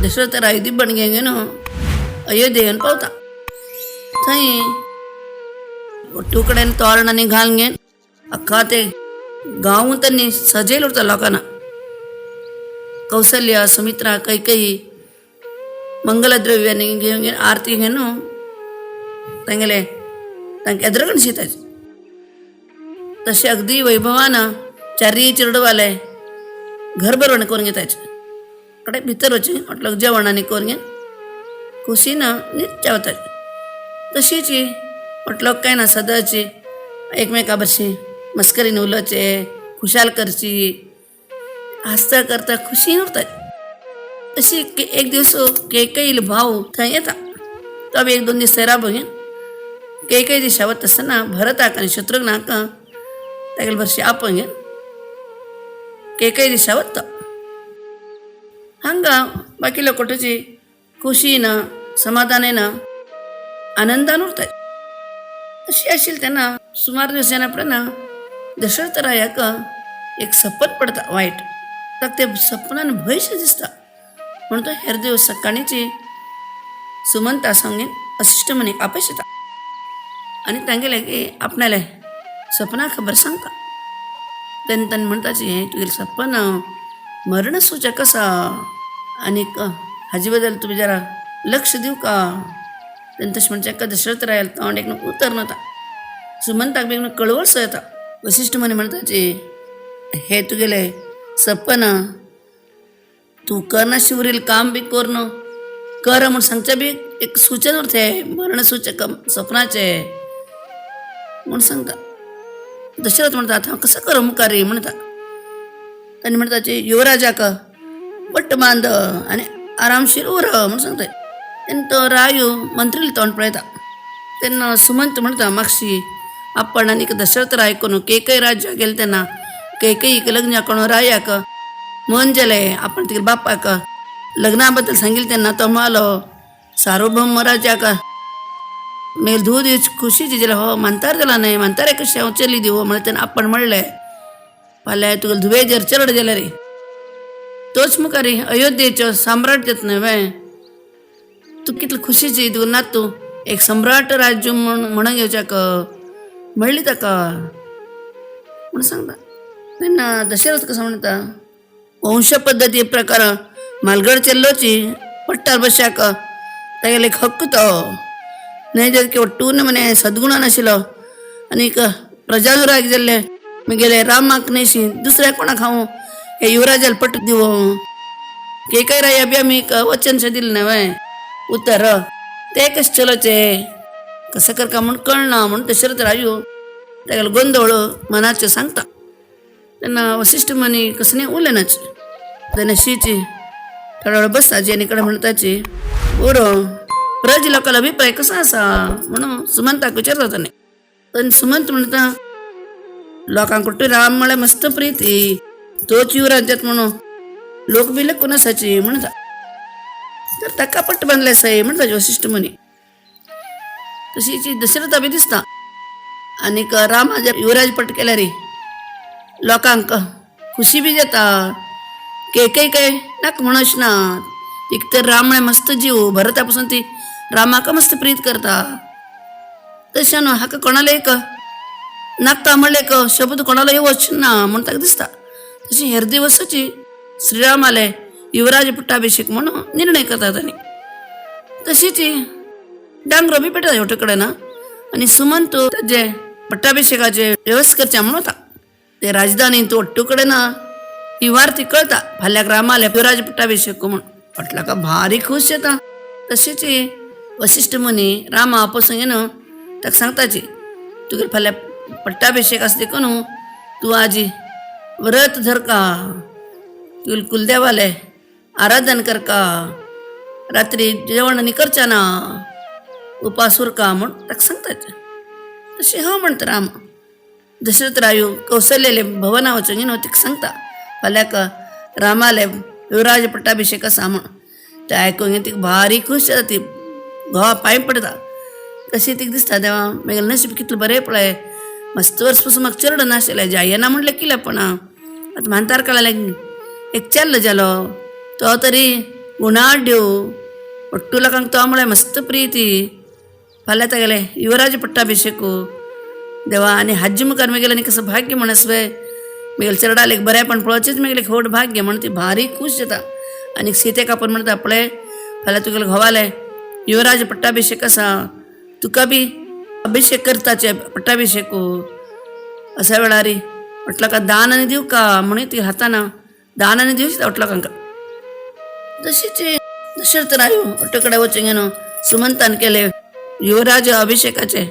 दशरथ राय दिब्बण घेऊन अयोध्ये येऊन पावता थंय कडेन तोरणांनी घालून घेन अख्खा ते गांव त्यांनी सजयलो उरता लोकांना. कौसल्य, सुमित्रा, कैकेयी मंगलद्रव्यांनी घेऊन घेन आरती घेऊन तांगेले तांकां एदरगण शिताचे. तसे अगदी वैभवान चारी चिरडवाले घर भरवण करून घेताचे. कडे भितर वचून म्हटलं जेवणाने करून घेन खुशीनं नित्य वताचे. तशीच म्हटलं काय ना सदाची एकमेका भरशी मस्करीने उलोवचे, खुशाल करची, हसता करता खुशीन उरतात. तशी एक दिवस कैकेयील भाव थंय येता. तो एक दोन दीस थंय राबोगेन कैकेयी दिसा वता आसतना भरताक आनी शत्रुघ्नाक तागेले भरशी आपोवन घेन कैकेयी दिसा वता. हांगा बाकी लोकोटाची खुशीन समाधानान आनंदान उरतात. अशी आशिल्ली तेन्ना सुमार दिवस जायना उपरांत दशरथ रायाक एक सपन पडता वायट. ताका ते सपनान भयशें दिसता. म्हणून तो हेर दिवस सकाळीची सुमंता सांगेन अशिश्ट मनीक आपयश येता आनी तांगेले की आपणाले सपना खबर सांगता. तेन्ना ताणें म्हणटाची हें तुगेलें सपन मरण सूचक आसा आनीक हाजे बद्दल तुमी जरा लक्ष दिवं का. तेन्ना तशें म्हणचे एका दशरथ रायाल तोंड एक उतर नता. सुमंताक बेगीन कळवळसो येता. वशिश्ट मनी म्हणटाची हे तुगेले सपन तूं करनाशें उरिल्लें काम बी कर न्हू कर म्हूण सांगचे बी एक सूचन उरते मरण सूचक सपनाचे म्हूण सांगता. दशरथ म्हणटा हांव कसो करूं मुखार म्हणटा. ताणें म्हणटाची युवराजाक पट्ट बांद आनी आरामशीर उर म्हूण सांगता. तेन्ना तो रायो मंत्रीले तोंड पळयता. तेन्ना सुमंत म्हणटा मागशी आपण आनीक दशरथ राय कोण कैकेयी राज्य गेले तेन्ना कैकेयीक लग्न कोण रायाक मन जालें आपण तिगे बापाक लग्ना बद्दल सांगिल्लें तेन्ना तो म्हळो सार्वभौम राजाक मेल धूव दिवच खुशीची जाल्यार हो मानतार जाला न्हय मानतारे कशें हांव चली दिवं म्हळ्यार तेन्ना आपण म्हणलें फाल्यां तुगेले धुवेचेर चलड जाल्यार तोच मुखार अयोध्येचो सम्राट जाता न्हय तूं कितलें खुशीची तुका नात तूं एक सम्राट राज्य म्हणून घेवच्याक म्हणली ताका म्हूण सांगता. तेन्ना दशरथ कसो म्हणटा वंश पद्दती प्रकार म्हालगड चेल्लोची पट्टार बसयाक तागेलो एक हक्क तो न्हय जर टून म्हणे सद्गुणान आशिल्लो आनीक प्रजानुराग जाल्ले म्हगेले रामाक न्हयशी दुसऱ्या कोणाक हांव हे युवराजाल पट्ट दिवं कैकेयी राया बी आमी वचनशें दिलें न्हय उतर ते कशें चलोवचे कसं करता म्हूण कळना म्हूण दशरथ रायो तागेलो गोंदळ मनाचें सांगता. तेन्ना वशिश्ट मनी कसं न्ही उलयनाची. तेन्ना शीची थोडो वेळ बसताची आनी कडेन म्हणटाची उरो प्रज लोकांलो अभिप्राय कसो आसा म्हणून सुमंताक विचारता ताणें. तेन्ना सुमंत म्हणटा लोकांक कुठे राम म्हळ्यार मस्त प्रिती तोच युवराज जाता म्हणून लोक बी लेकून आसाची म्हणटा. तर ताका पट्ट बांदले सय म्हणटाची वशिश्ट मनी. तशीची दशरथा बी दिसता आनीक राम जर युवराज पट्ट केल्यार लोकांक खुशी बी जाता. कैकेयी काय नाका म्हणच ना एक तर राम म्हळ्यार मस्त जीव भरता पासून ती रामाक मस्त प्रीत करता. तशें न्हू हाका कोणाले एक नाकता म्हणलें एक शब्द कोणालो येवच ना म्हूण ताका दिसता. तशी हेर दिवसाची श्रीरामाले युवराज पट्टाभिषेक म्हणून निर्णय करता तांणी. तशीच डांगरो बी पेटता हेवटे कडेन आनी सुमंत ताजे पट्टाभिषेकाचे वेवस्था करचे म्हणून वता. ते राजधानी तो अट्टू कडेन ही वार्ती कळटा फाल्यां रामाले युवराज पट्टाभिषेक म्हूण फाटल्याक भारी खूश जाता. तशीच वशिश्ट मुनी रामा आपोवंक घेवन ताका सांगताची तुगे फाल्यां पट्टाभिषेक आसा देखून तूं आजी व्रत धरका तुगे कुलदेवाले आराधन करका रात्री जेवण न्ही करचें ना उपास उरका म्हूण ताका सांगताचे. तशें हो म्हणटा राम. दशरथ रायो कौसल्यले भवना वचून घेवन तिका सांगता फाल्याक रामाले युवराज पट्टाभिषेक आसा म्हूण. तें आयकून घेवन तिका भारी खूश जाता. ती घोवा पांय पडटा. तशी तिका दिसता देवा म्हगेलें नशीब कितलें बरें पळय मस्त वर्स पासून म्हाका चलड नाशिल्लें जायना म्हणलें किलें पण आतां म्हानतार काळाक एक चल्ल जालो तो तरी गुणाढ्यो ಒಟ್ಟು ಲಕಂಗೆ ತೊಗೊಂಬಳೆ मस्त प्रीती फाल्यां तागेले युवराज पट्टाभिषेकू देवा आनी हाजी मुखार मेगेले आनी कसं भाग्य म्हणसवे मेगेले चरडाले बरेपण पळोवचेच मेगेले खोट भाग्य म्हण ती भारी खूश जाता आनी सीतेक आपूण म्हणटा पळय फाल्यां तुगेले घोवाले युवराज पट्टाभिषेक आसा तुका बी अभिषेक करताचे पट्टाभिषेकू अशा वेळार म्हटलं का दान आनी दिवं का म्हणून ती हाताना दान आनी दिवची म्हटलं कांका जशीचे दशरथ रायो ಒಟ್ಟುಕಡೆ वचूंगेनो सुमंतान केले युवराज अभिषेकाचे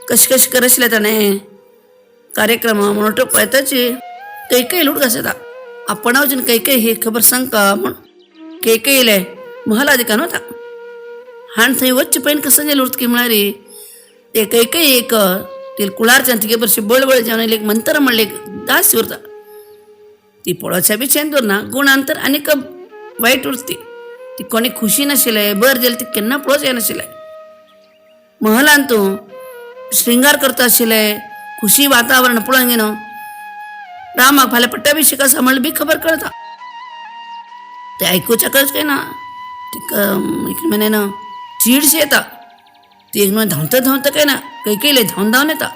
कशे कशे करसले ताणें कार्यक्रम म्हणून पळयताची कैकई लूट घासता आपण वचून कैकई ही खबर सांगका म्हण कैकईले महालाधिकान वता हाण थंय वच्चे पयलीं कसं जें लुटकी म्हळ्यार ते कैकई एक ती कुळारच्यान तिगे बरशी बळबळ जावन एक मंत्र म्हणले एक दास उरता ती पळोवच्या बी चेंद उरना गुणान तर आनीक वायट उरती ती कोणी खुशी नाशिल्ले बर जाल्यार ती केन्ना पळोवच येनाशिल्ले महलान तूं श्रृंगार करता आशिल्ले खुशी वातावरण पळोवंक न्हू रामाक फाल्यां पट्टाभिषेक आसा म्हणल्यार बी खबर कळटा ते आयकुच्या कळच काय ना तिका एक म्हणे चीडशी येता ती एक धांवता धांवता काय ना कैकेले धांवन धांवन येता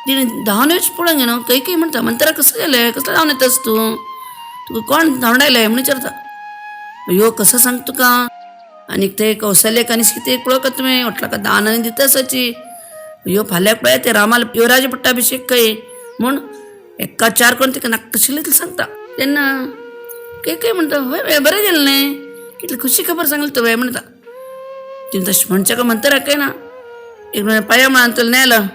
तिणे धांवन येवच पळोवंक न्हू कैकेय म्हणटा मंत्रा कसं गेलें कसलो धांवन येतास तूं तुका कोण धांवडायलें म्हणून विचारता अयो कसं सांग तुका आनीक ते कौशल्याक आनी सीतेक पळोवका तुवें म्हटलं का दान आनी दिता आसाची अयो फाल्यां पळय ते रामाल युवराज पट्टाभिषेक खंय म्हूण एका चार करून तिका नाका तशें सांगता तेन्ना कैकेय म्हणटा हय बरें गेलें न्ही कितली खुशी खबर सांगली तुवें म्हणटा तिने तशें म्हणचे का मंत्र काय ना एक पांया म्हणान तुला नेलं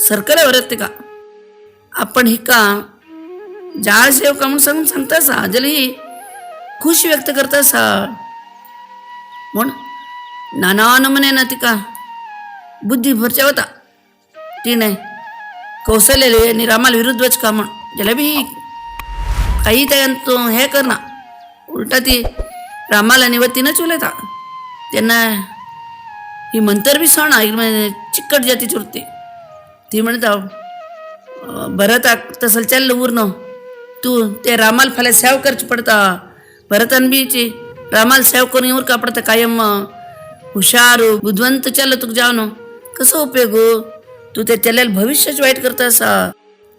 सरकले व्हरत तिका आपण हिका जाळ सेवका म्हणून सांगून सांगता आसा जाल्यार ही खुश व्यक्त करता आसा म्हूण नाना नमुन्यान तिका बुद्धी भरचे वता तिणें कौशल्य आनी रामाल विरुद्ध वचका म्हण जाल्यार बी काही तें तूं हें करना उलटा ती रामाल आनी वतीनच उलयता तेन्ना ही मंतर बी सणा चिकट जातीची उरती ती म्हणटा भरताक तसले चल्ल उरनो तूं ते रामाल फाल्यां सेव करचें पडटा भरतान बीची रामाल सेव करून उरका पडटा कायम हुशार बुद्धवंत चल्ल तुका जावन कसो उपेग तूं ते चल्ल्याल भविश्याच वायट करता आसा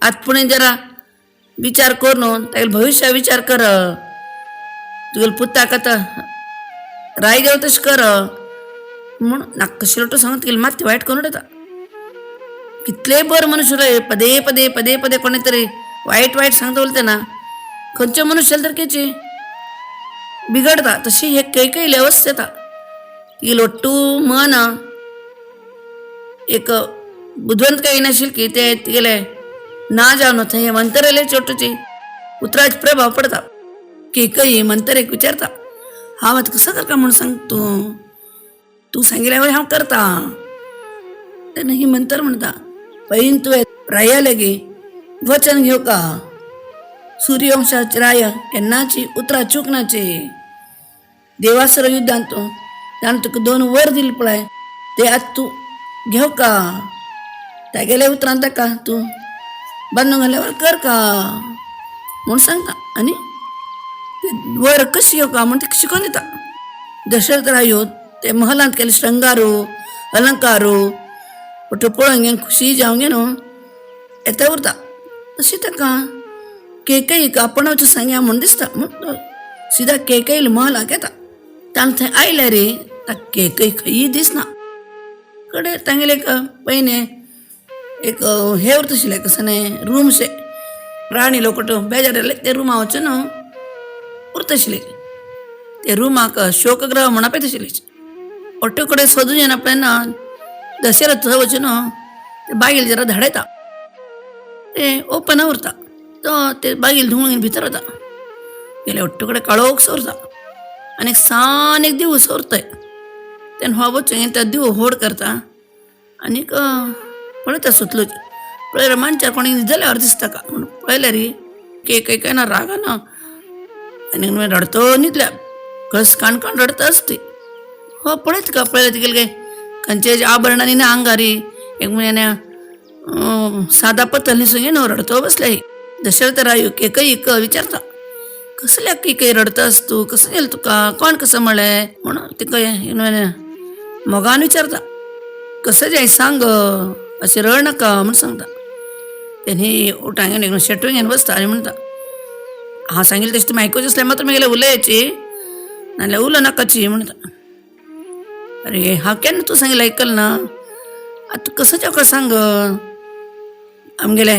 आतपुणे जरा विचार कर न्हू तागेले भविश्या विचार कर तुगेले पुताक आतां राय देव तशें कर म्हूण नाका शिरोटो सांगून तुगेली मात वायट करून उडयता कितले बरे मनुश्य पदे पदे पदे पदे कोणी तरी वायट वायट सांगता उलते ना खंयचे मनुश्य तर केची बिगडता तशी हे कैकेयली अवस्था येता ती लोट्टू मन एक बुद्धवंत काही नाशिल की ते तिगेले ना जावन थंय हे मंतरले चोटूची उतराचे प्रभाव पडता कैकेयी मंतर एक विचारता हांव आतां कसो करता म्हूण सांग तूं सांगिल्ल्या वय हांव करता तेन्ना ही मंतर म्हणटा पयलीं तुवें राया लेगी वचन घेवका सूर्यवंशाची राय केन्नाची उतरां चुकनाची देवासर युद्धांत तूं ताणें तुका 2 वर दिली पळय ते आतां तूं घेवका तागेले उतरां ताका तूं बांदून घाल्यावर कर का म्हूण सांगता आनी वर कशी घेवका म्हूण ती शिकोवन दिता दशरथ रायो ते महलांत केले श्रंगारू अलंकारू ಒಟ್ಟು पळोवंक खुशी जावंक न्हू येता उरता तशी ताका कैकेयीक आपण वचून सांगया म्हूण दिसता म्हूण सिधा कैकेयी महलाक येता ताणें थंय आयल्यार ताका कैकेयी खंयी दिसना कडेन तांगेले एक पयने एक हे उरता आशिल्लें कसो रूम शे राणी लोकट बेजार जाले ते रुमा वचून उरता आशिल्ले ते रुमाक शोकग्रह म्हण आपयता आशिल्ले ಒಟ್ಟು कडेन सोदून येना पळयना दशरथ थंय वचून ते बागेल जरा धाडयता ते ओपन उरता तो ते बागेल धुवून भितर वता गेले ಒಟ್ಟು कडेन काळोख सोरता आनी सान एक दिवस सोरताय तेन्ना हो वचून तो दिवो होड करता आनीक पळयता सुतलूच पळय मानशार कोणी जाल्यार दिसता का म्हणून पळयल्यार कैकेयी ना रागान आनी रडतो न्हिदल्या कस काणकाण रडता आसती हो पळयत का पळयत गेले खंयचे आभरणांनी ना आंगारी एक म्हयने सादा पत्तल न्हिसून घेवन रडतो बसले दशरथ रायो कैकेयीक विचारता कसल्या की काही रडतास तू, कसं गेलं तुका, कोण कसं म्हणलें म्हणून तिका मोगान विचारता, कसं जाय सांग, अशें रड नाका म्हणून सांगता. तेणी उठांगेन एक शेटून घेवन बसता आनी म्हणटा, हांव सांगिल्लें तशें तुमी आयकूच आसल्यार मात्र म्हगेलें उलयाची, नाजाल्यार उलो नाकाची म्हणटा. अरे हांव केन्ना तूं सांगिल्लें आयकल ना, आतां कसं जेवका सांग, आमगेले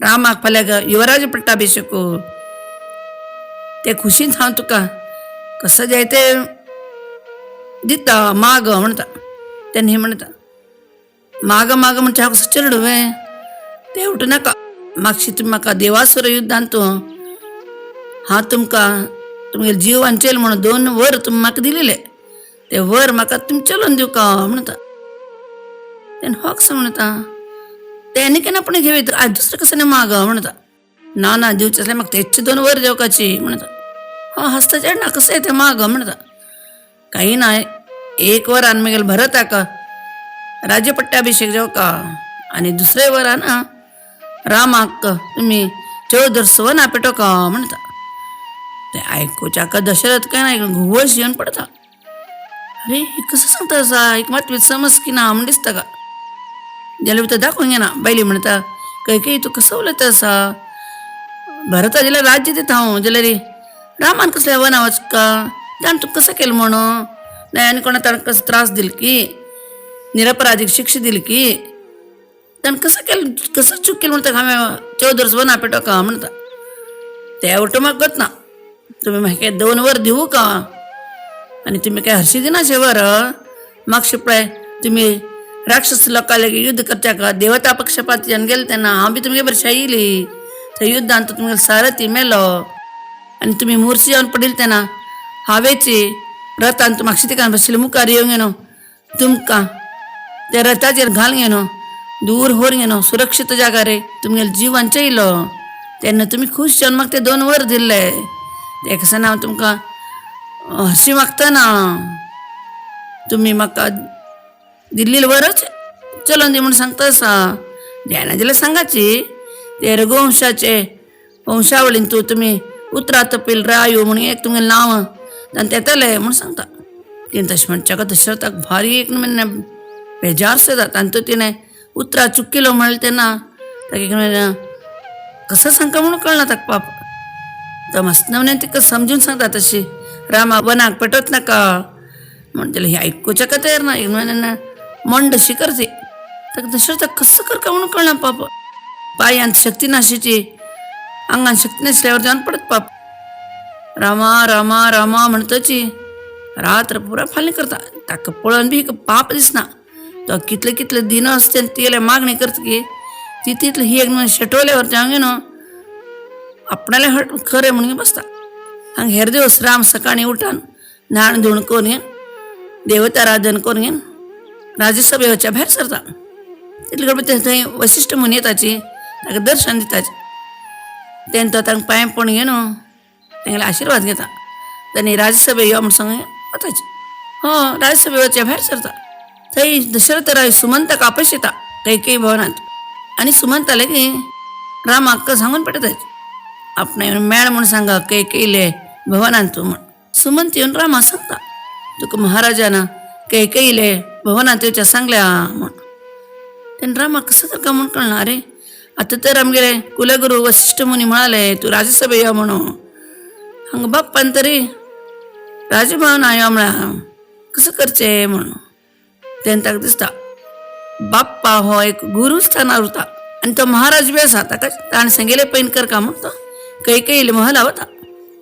रामाक फाल्यां युवराज पट्टाभिषेक, ते खुशीन हांव तुका कसं जाय ते दिता माग म्हणटा. तेन्ना म्हणटा, माग माग म्हणजे हांव कसं चेडूं ते उठ नाका, मागशी तुमी म्हाका देवासुर युद्धांत हांव तुमकां तुमगेले जीव वांचेल म्हणून 2 वर तुमी म्हाका दिलेले, ते वर म्हाका तुमी चलोवन दिवका म्हणटा. तेन्ना हो कसं म्हणटा, तेन्ना केन्ना आपण घेवत आज दुसरें कसं नाही माग म्हणटा. ना ना दिवचें आसल्यार म्हाका तेचे 2 वर जेवकाची म्हणटा. हो हसता चेडना कसं येते माग म्हणटा. काही ना, 1 वरान मागीर भरताक राज्य पट्टाभिषेक जेवका आनी दुसरे वरान रामाक तुमी 14 सुवर्ण पेटोवका म्हणटा. ते आयकुच्याक दशरथ काय ना घुवळ येवन पडता. अरे हे कसं सांगता असा, एक मात समज की ना म्हण दिसता का. जाल्यार भितर दाखोवंक घेना. बायली म्हणटा, काही तू कसं उलयता असा, भरता जाल्यार राज्य दिता हांव, जाल्यार रामान कसल्या वना वचका, ताणें तुका कसं केलें म्हणून, ना आनी कोणा ताणें कसो त्रास दिलो की, निरपराधीक शिक्षा दिली की, ताणें कसं केलें, कसं चूक केली म्हणटा हांवें 14 सुवर्ण पेटोवका म्हणटा. ते उठ म्हाका गत ना, तुमी म्हाका 2 वर दिवू का, आनी तुमी काय हरशी दिनाशे वर, मागशे पळय तुमी राक्षस लोकां लागीं युद्ध करत्याक देवता पक्षपातीच्यान गेले तेन्ना हांव बी तुमगे बरशी येयली, थंय युद्धांत तुमगेलो सारथी मेलो आनी तुमी मुर्ची जावन पडिल्ले तेन्ना हांवेची रथान तूं म्हाका तिकान बशिल्लें मुखार येवंक घेनो, तुमकां त्या रथाचेर घालून घेनो, दूर व्हरून घेनो, सुरक्षीत जाग्यार तुमगेलो जीव वांचयलो, तेन्ना तुमी खूश जावन म्हाका ते 2 वर दिल्ले. तेका सावन हांव तुमकां हरशी मागता ना, तुमी म्हाका दिल्लील वरच चलोवन दी म्हूण सांगता असा. जायना जाल्यार सांगाची, ते रघुवंशाचे वंशावळीन तुमी उतरां तपील रायो म्हणून एक तुमगेलें नांव ताणें तेतलें म्हूण सांगता. तिणें तशें म्हणच्याक दशरथाक भारी एक बेजार जाता. तांतू तिणें उतरां चुकिलो म्हणलें तेन्ना ताका कसं सांगता म्हणून कळना ताका पाप. तो मस्तनवण्यान तिका समजून सांगता तशी, रामा वनाक पेटोवच नाका म्हण. जाल्यार हे आयकुच्याक तयार ना, मंड शिकरची. ताका दशरथाक कसं करता म्हणून कळना पाप. पांयांत शक्ती नाशिची, आंगान शक्ती नाशिल्ल्यावर जावन पडत पाप. रामा रामा रामा म्हणटची रात्र पुरा फाल्ली करता. ताका पळोवन बी पाप दिसना. तो कितले कितले दिन आसता ती मागणी करता की ती तितली ही एक शेटवल्यावर ते हांगे न्हू आपणाले खरें म्हणून बसता. हांगा हेर दिवस राम सकाळीं उठान न्हाण धुण करून घेन देवताराधन करून घेन राज्यसभेच्या भायर सरता. तितले गडबड ते थंय वशिश्ट म्हूण येताची ताका दर्शन दिताचें. तेन्ना तो तांकां पांय पडून घेन तांगेले आशिर्वाद घेता. तांणी राज्यसभे यो म्हूण सांग वताचें. हो राज्यसभेच्या भायर सरता. थंय दशरथ राय सुमंताक आपयता कैकेयी भवनांत आनी सुमंता लेगीत रामाक सांगून पडयताचें आपणे मेळ म्हूण सांगा कैकेयीले भवनांत म्हूण. सुमंत येवन रामाक सांगता तुका महाराजान कैकेयीले भवनांत येवच्या सांगल्या म्हूण. तेन्ना रामाक कसं करता म्हूण कळना. अरे आतां तर आमगेले कुलगुरू वशिश्ट मुनी म्हणाले तूं राज्यसभे यो म्हणून. हांगा बाप्पान तरी राजभवना यो म्हळ्यार कसं करचें म्हणून. तेन्ना ताका दिसता बाप्पा हो एक गुरू स्थानार उरता आनी तो महाराज बी आसा ताका ताणें सांगिल्लें पैन करका म्हूण तो कैकेयीले महला वता.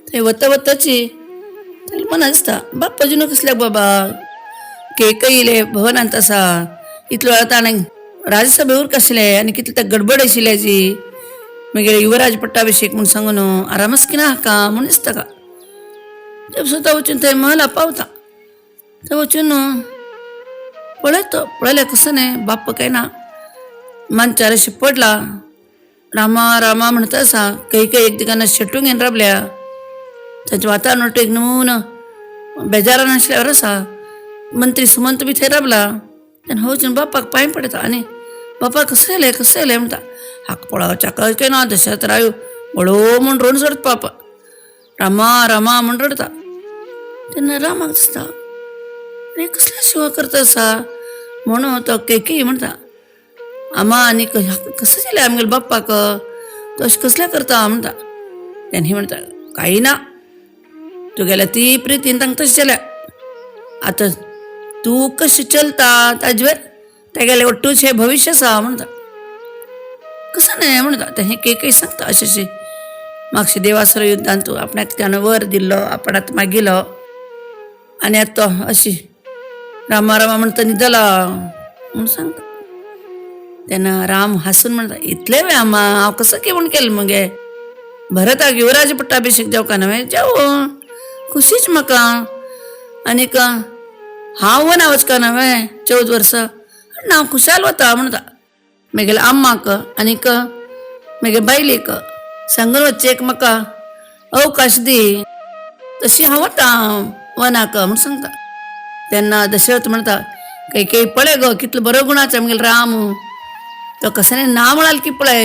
थंय वता वताची ताका मनां दिसता बाप्पा जुनो कसल्याक बाबा कैकेयीले भवनांत आसा. इतलो वेळ ताणें राज्यसभे उरक आशिल्लें आनी कितले ते गडबड आशिल्ले जी मागीर युवराज पट्टाभिषेक म्हूण सांगून आरामच किना हाका म्हूण दिसता का. ते सुद्दां वचून थंय महला पावता. थंय वचून पळयलें कसं न्ही बाप्पा काय ना मानचार अशें पडला. रामा रामा म्हणटा आसा कैकेयी एक दिकान शेटून घेवन राबल्या. ताचें वातावरण एक नमून बेजारान आशिल्ल्यावर आसा. मंत्री सुमंत बी थंय राबला. तेन्ना हो वचून बाप्पाक पांय पडयता आनी बाप्पा कसं येलें म्हणटा. हाका पळोवच्याक काय ना दशरथ रायो बळो म्हूण रोवन सोडता बाप्पा. रमा रमा म्हण रडता. त्यांना रामाक दिसता अरे कसला शिवा करता असा म्हणून तो केकी म्हणता आमा आणि कसं दिलं आमगेल बाप्पाक तो अशें कसल्या करता म्हणटा. तेन्ना म्हणटा काही ना तू गेल्या ती प्रितीन तांकां तशें केल्या आतां तू कशी चलता ताजेर तेगेले ಒಟ್ಟूच हे भविष्य आसा म्हणटा. कसं नाही म्हणटा ते हे केकय सांगता अशें अशें मागशे देवासुर युद्धांत तूं आपणाक त्यानं वर दिल्लो आपण आतां मागिलो आनी आतां तो अशी रामा रामा म्हणटा न्हिदला म्हूण सांगता. तेन्ना राम हांसून म्हणटा इतले वेळ आमा हांव कसं की म्हूण केलें मगे भरताक युवराज पट्टाभिषेक जावका न्हय जावं खुशीच म्हाका आनीक हांव वना वचका न्हय 14 वर्सां आनी हांव खुशाल वता म्हणटा. म्हगेल्या अम्माक आनीक म्हगे बायलेक सांगून वचचेक म्हाका अवकाश दी तशी हांव वता वनाक म्हूण सांगता. तेन्ना दशरथ म्हणटा कैकेयी पळय गो कितलो बरो गुणाचो म्हगेलो राम तो कसाने ना म्हणाल की पळय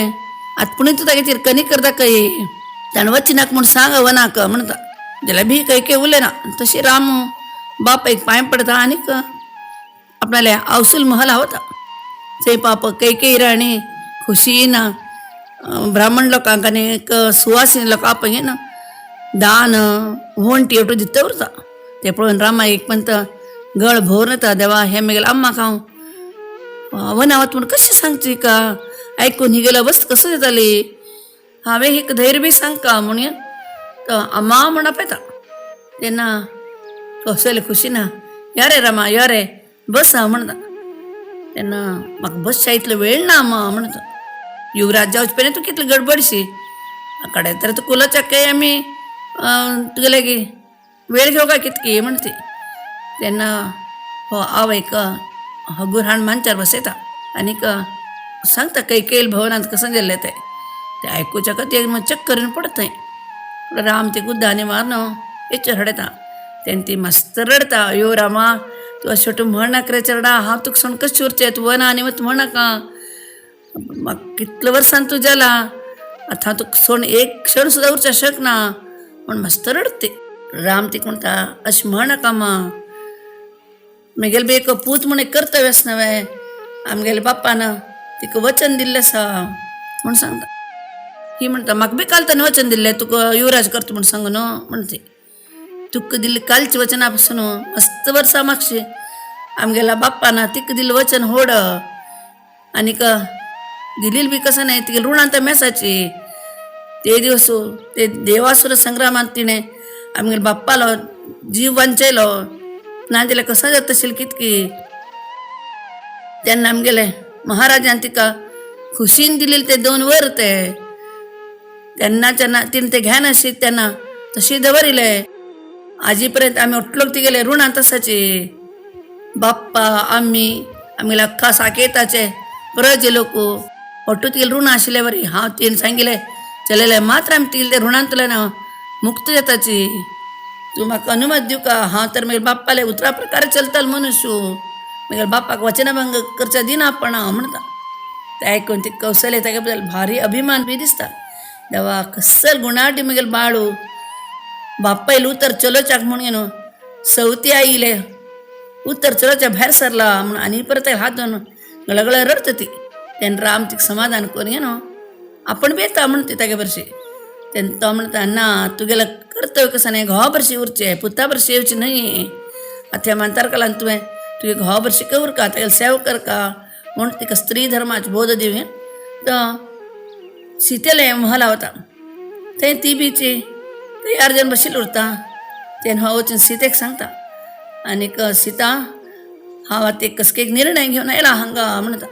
आतां पुणी तूं तागे तिरकणी करता कई ताणें वचनाक म्हूण सांग वनाक म्हणटा. जाल्यार भी कैकेयी उलयना तशी राम बापायक पांय पडता आनीक आपणाले अवसूल महल वता. थंय पाप कैकेयी राणी खुशीन ब्राह्मण लोकांक आनीक सुवासीन लोकां आपयन दान वणटी एवटू दिता उरता. ते पळोवन रामा एक पंत गळ भोर येता देवा हे म्हगेल्या अम्माक हांव वना वता म्हूण कशें सांगची का आयकून ही गेलो वस्त कसो जाताली हांवें हिक धैर्य बी सांगका म्हणून तो अम्मा म्हण आपयता. तेन्ना कसले खुशी ना या रे रामा या रे बस म्हणटा. तेन्ना म्हाका बसच्या इतलो वेळ ना अम्मा म्हणटा. युवराज जावचे पयलीं तूं कितली गडबडशी कडेन तर तूं कुलाच्या काही आमी तुगेले वेळ घेवका कितकी म्हणटी. तेन्ना हो आवयक हो गुऱ्हाण मांचार बसयता आनीक सांगता कैकेयी भवनांत कसं गेल्लें तें आयकुच्या खातीर चक्करीन पडत थंय. राम ती गुद्दांनी मारून हेचेर हडयता. तेन्ना ती मस्त रडता यो रामा तूं अशें म्हणनाक रे चेडा हांव तुका सोण कशें उरचें तूं वना आनी वच म्हणनाका म्हाका कितल्या वर्सान तूं जाला आतां हांव तुका सोण एक क्षण सुद्दां उरचें शकना म्हूण मस्त रडती. राम तिका म्हणटा अशें म्हणनाका मा म्हगेलें बी एक पूत म्हूण एक कर्तव्य आसा न्हय आमगेल्या बापान तिका वचन दिल्लें आसा म्हूण सांगता. ही म्हणटा म्हाका बी काल ताणें वचन दिल्लें तुका युवराज करता म्हूण सांगू न्हू म्हणटी. तुका दिल्ली कालच्या वचना पासून मस्त वर्सां मागशी आमगेल्या बापान तिका दिल्लें वचन होड आनीक दिल्ली बी कसं नाही तिगे ऋणांत मेसाची ते दिवस ते देवासुर संग्रामांत तिणें आमगेल्या बाप्पालो जीव वांचयलो ना जाल्यार कसं जाता आशिल्लें कितकी. तेन्ना आमगेले महाराजान तिका खुशीन दिलेले ते 2 वर ते तेन्नाच्या तिणें ते घ्या नाशिल्ले तेन्ना तशी दवरिले आजी पर्यंत आमी ओटलोक तिगेले ऋणांत आसाची. बाप्पा आमी आमगेले अख्खा साकेताचे प्रजे लोक ओटू तिगेले ऋण आशिल्ले बरी हांव तिणें सांगिल्लें चलयले मात्र आमी तिगेले ते ऋणांतल्यान मुक्त जाताची. तूं म्हाका अनुमत दिवं का हांव तर म्हगेल्या बाप्पाले उतरा प्रकारे चलतलो मनुष्य म्हगेल्या बाप्पाक वचनभंग करचें दिना पण हांव म्हणटा. तें आयकून ती कौशल्य तेगे बद्दल भारी अभिमान बी दिसता. देवा कसल गुणाटी म्हगेलें बाळू बाप्पायले उतर चलोवच्याक म्हणून सवती आईले उतर चलोवच्या भायर सरला म्हूण आनी परत हात धरून गळगळ रडता ती. तेन्ना राम तिका समाधान करून न्हू आपण बी येता म्हणटा तेगे बरशी. तेन्ना तो म्हणटा ना तुगेलें कर्तव्य कसं न्हय घोवा बरशी उरचें पुता बरशी येवचें न्हय. आतां ह्या म्हणटार कालान तुवें तुगे घोवा बरशी उरका तेगेले सेवा करका म्हूण तिका स्त्री धर्माचो बोध दिवं. तो सीतेले महला वता थंय ती बीची थंय अर्जन बशिल्लो उरता. तेन्ना हांव वचून सीतेक सांगता आनीक सीता हांव आतां एक कसो एक निर्णय घेवन आयला हांगा म्हणटा.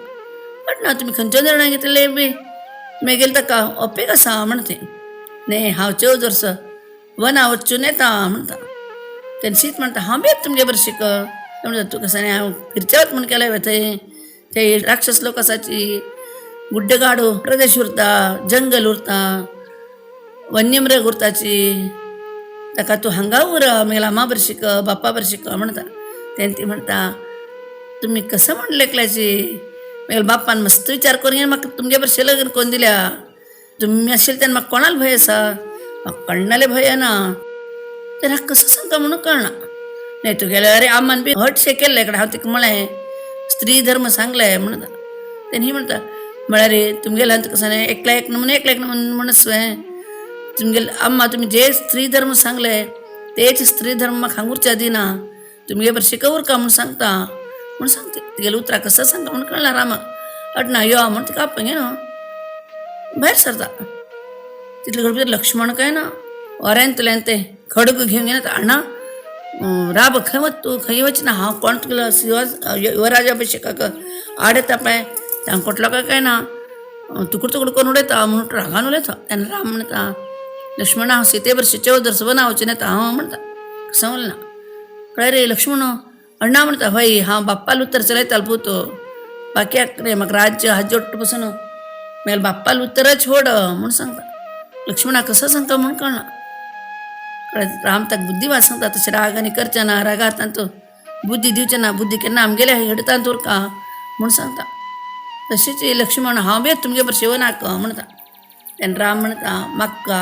बट ना तुमी खंयचो निर्णय घेतले बी म्हगेले ताका अपेक आसा म्हणटा. न्हय हांव 14 वर्सां वना वचून येता म्हणटा. तेन्ना सीत म्हणटा हांव बी येता तुमगे बरशीक म्हणटा. तूं कसो हांव फिरचें वता म्हूण केलें थंय थंय राक्षस लोक आसाची गुड्डगाडो प्रदेश उरता जंगल उरता वन्यमृग उरताची ताका तूं हांगा उर म्हगेल्या अम्मा बरशीक बाप्पा बरशीक म्हणटा. तेन्ना ती म्हणटा तुमी कसं म्हण लेकल्याची म्हगेल्या बाप्पान मस्त विचार करून म्हाका तुमगे बरशें लग्न करून दिल्या तुमी आशिल्ले तेन्ना म्हाका कोणालो भंय आसा म्हाका कळनाले भंय ना तर हांव कसं सांगता म्हणून कळना नाही तू गेल्या अरे आम्मान बी हटशें केल्लें इकडे हांव तिका म्हळें स्त्री धर्म सांगलें म्हणटा तेन्ना ही म्हणटा म्हळ्यार रे तुमगेले तुका सांगलें एकल्या एक म्हणून एकल्या एक म्हणस तुमगेले अम्मा तुम्ही जे स्त्री धर्म सांगले तेच स्त्री धर्म म्हाका हांगूरच्या दिना तुमगे बरें शिकवूर का म्हणून सांगता म्हणून सांगता तुगेलें उतरां कसं सांगता म्हणून कळना रामाक अटना यो म्हणून तिका आपणें घेवन भायर सरता तितले घडये लक्ष्मण काय ना वऱ्यांतल्यान ते खडग घेवन गेले हाडना राब खंय वच तूं खंय वचना हांव कोण तुगेलो युवराज अभिषेकाक आड येता पळय तांकां कोटलो काय ना तुकड तुकड करून उडयता म्हणून रागान उलयता तेन्ना राम म्हणटा लक्ष्मण हांव सीते बरशी चवदर वना वचून येता हांव म्हणटा कसं उलयना कळ्ळें रे लक्ष्मण अण्णा म्हणटा हय हांव बाप्पाल उत्तर चलयतालो पुतो बाकीयाक रे म्हाका राज्य हाजी ओट्ट पसून मागीर बाप्पाल उत्तरच व्हड म्हूण सांगता लक्ष्मणा कसं सांगता म्हूण कळना राम ताका बुद्धी सांगता तशें राग आनी करचें ना रागांत तो बुद्धी दिवचें ना बुद्धी केन्ना आमगेले हेडतान उरका म्हूण सांगता तशेंच लक्ष्मण हांव बी तुमगे बरशें वनाक म्हणटा तेन्ना राम म्हणटा म्हाका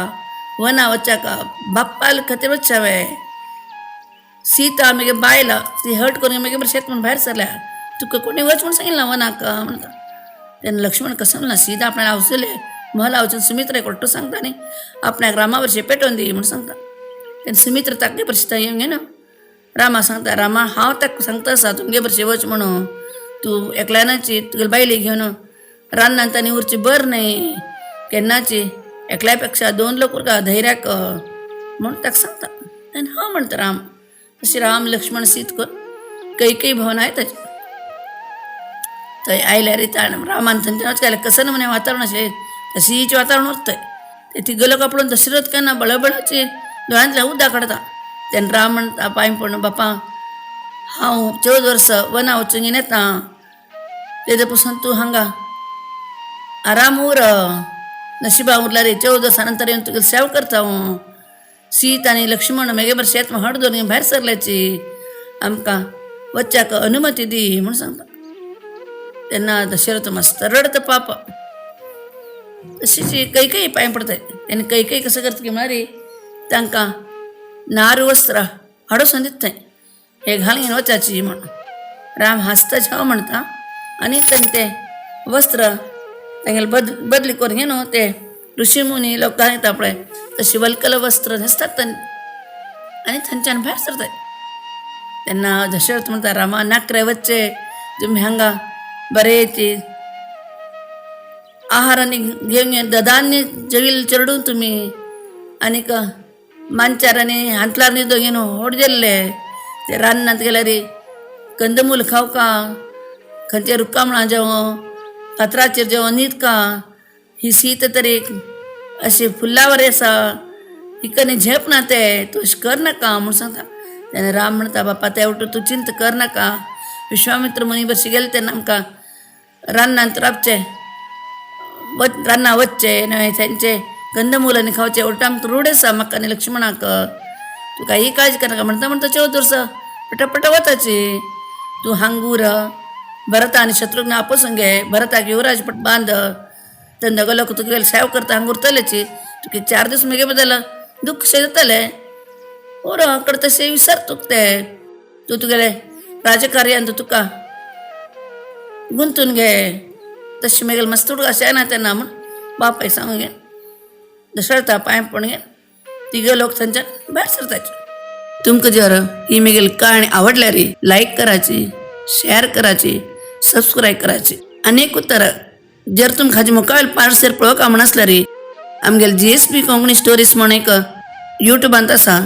वना वचाक बाप्पाल खातीर वचचें हांवें सीता मगे बायला ती हट करून मगे बरें शेत म्हणून भायर सरल्या तुका कोणी वच म्हूण सांगिल्लें वनाक म्हणटा तेन्ना लक्ष्मण कसं म्हणला सीता आपणाक हावसले महला वचून सुमित्रे कोट्टो सांगता न्ही आपणाक रामा बरशें पेटोवन दी म्हूण सांगता तेन्ना सुमित्र ताका बरशें येवंक घेना रामा सांगता रामा हांव ताका सांगता आसा तुमगे बरशें वच म्हणून तूं एकल्यानाची तुगेले बायले घेवन रानांत आनी उरची बर न्ही केन्नाची एकल्या पेक्षा 2 लोक उरका धैर्याक म्हूण ताका सांगता तेन्ना हांव म्हणटा राम तशें राम लक्ष्मण सीत करून कैकई भवन आय ताचे थंय आयल्यार रामान थंय वच गेल्यार कसं म्हणे वातावरण अशें तशीच वातावरण उरतय ते तिगलो कपडून दशरथ केन्ना बळबळाची दोळ्यांतल्यान उदक काडटा तेन्ना राम म्हणटा पांय पडून बापा हांव 14 वर्सां वना वचून घेवन येता तेजे पसून तूं हांगा आराम उर नशिबा उरला रे 14 वर्सां नंतर येवन तुगेली सेवा करता हांव सीत आनी लक्ष्मण मगे बरें शेत हड धरून भायर सरल्याची आमकां वच्चाक अनुमती दी म्हूण सांगता तेन्ना दशरथ मस्त रडता पाप तशीच कैकई पांय पडटाय तेन्ना कैकई कसं करता की म्हळ्यार तांकां नारू वस्त्रां हाडून दिताय हे घालून घेवन वचाची म्हणून राम हांसता हांव म्हणटा आनी तेन्ना ते वस्त्र तांगेले बदली करून घेवन ते ऋषी मुनी लोक घालता पळय तशी वल्कल वस्त्र न्हेसतात आनी थंयच्यान भायर सरतात तेन्ना दशरथ म्हणटा रामा नाक रे वच्चे तुमी हांगा बरेची आहार आनी घेवन ददान्य जेविल्ले चेडूं तुमी आनीक मांचार आनी हांतलार न्हिदो घेवन होड गेल्ले ते रानांत गेल्यार कंदमूल खावका खंयचे रुक्कामळां जेवं फातराचेर जेवं न्हिदका ही सीत तरी अशी फुल्लावरी आसा ही कनी झेप ना ते तूं अशें करनाका म्हूण सांगता तेन्ना राम म्हणटा बापा ते वटून तूं चिंत करनाका विश्वामित्र मुनी बरशी गेले तेन्ना आमकां रानांत रावचें रानां वचचें न्हय तांचे कंदमूल आनी खावचें उलट आमकां रूढ आसा म्हाका आनी लक्ष्मणाक तुका ही काळजी करनाका म्हणटा 14 वर्सां पटापटा वताची तूं हांगूर भरता आनी शत्रुघ्न आपोसून घे भरताक युवराज पट बांद तेन्ना दोगो लोक तुगेले सेवा करता हांगूर उरतलेची तुका 4 दीस मगे बदल दुख्ख जातलें ओर कडेन तशें विसर तुका ते तूं तुगेले राजकार्यांत तुका गुंतून घे तशें मगेल मस्त उडक अशें ना तेन्ना म्हूण बापाय सांगून घे दशरथा पांय पडून घे तिगे लोक थंयच्यान भायर सरताचे तुमकां जर ही मगेल काणी आवडल्यार लायक कराची शेअर कराची सबस्क्रायब कराची आनीक उत्तर जर तुमकां हाजे मुखावेल पार्सेल पळोवका म्हण आसल्यार आमगेले GSP कोंकणी स्टोरीज म्हण एक यूट्यूबांत आसा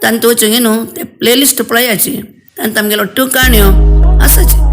तांत वचून न्हू ते प्लेलिस्ट पळयाची तांत आमगेलो 2 काणयो आसाची.